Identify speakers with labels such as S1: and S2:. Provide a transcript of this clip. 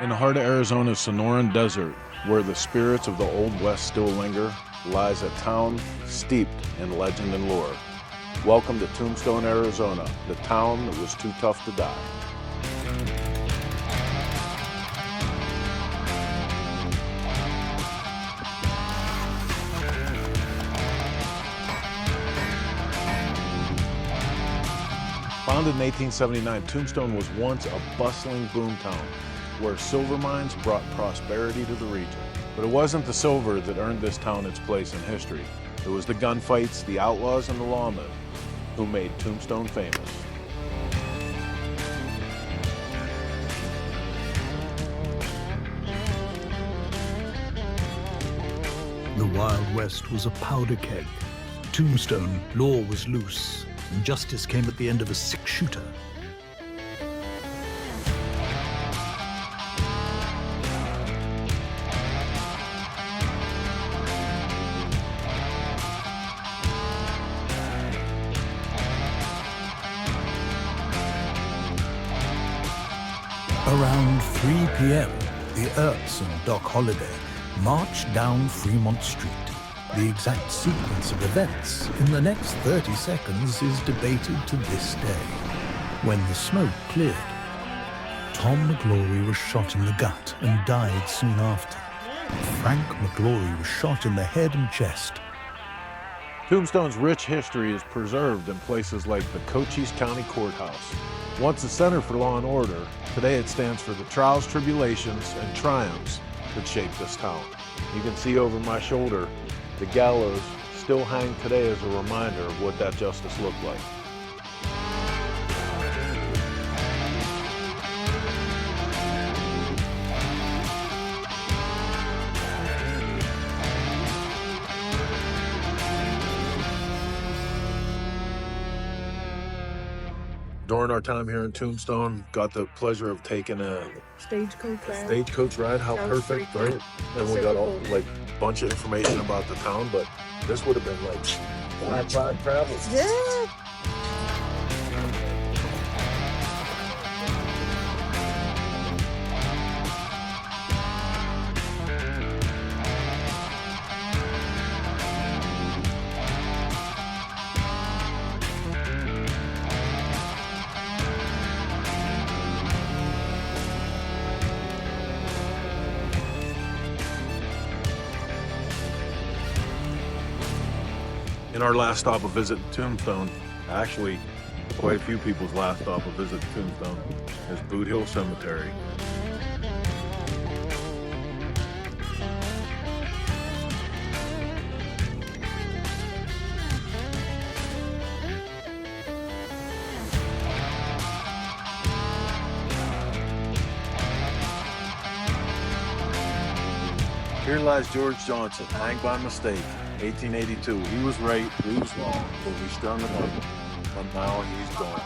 S1: In the heart of Arizona's Sonoran Desert, where the spirits of the Old West still linger, lies a town steeped in legend and lore. Welcome to Tombstone, Arizona, the town that was too tough to die. Founded in 1879, Tombstone was once a bustling boom town where silver mines brought prosperity to the region. But it wasn't the silver that earned this town its place in history. It was the gunfights, the outlaws, and the lawmen who made Tombstone famous.
S2: The Wild West was a powder keg. Tombstone, law was loose, and justice came at the end of a six-shooter. Around 3 p.m., the Earps and Doc Holliday marched down Fremont Street. The exact sequence of events in the next 30 seconds is debated to this day. When the smoke cleared, Tom McGlory was shot in the gut and died soon after. Frank McGlory was shot in the head and chest.
S1: Tombstone's rich history is preserved in places like the Cochise County Courthouse. Once a center for law and order, today it stands for the trials, tribulations, and triumphs that shaped this town. You can see over my shoulder, the gallows still hang today as a reminder of what that justice looked like. During our time here in Tombstone, got the pleasure of taking a stagecoach ride. How perfect, right? And we got all like bunch of information about the town, but this would have been like flat travel.
S3: Yeah.
S1: In our last stop of visit to Tombstone, actually quite a few people's last stop of visit to Tombstone, is Boothill Cemetery. Here lies George Johnson, hanged by mistake. 1882. He was right, he was wrong, but we strung him up, and now he's gone.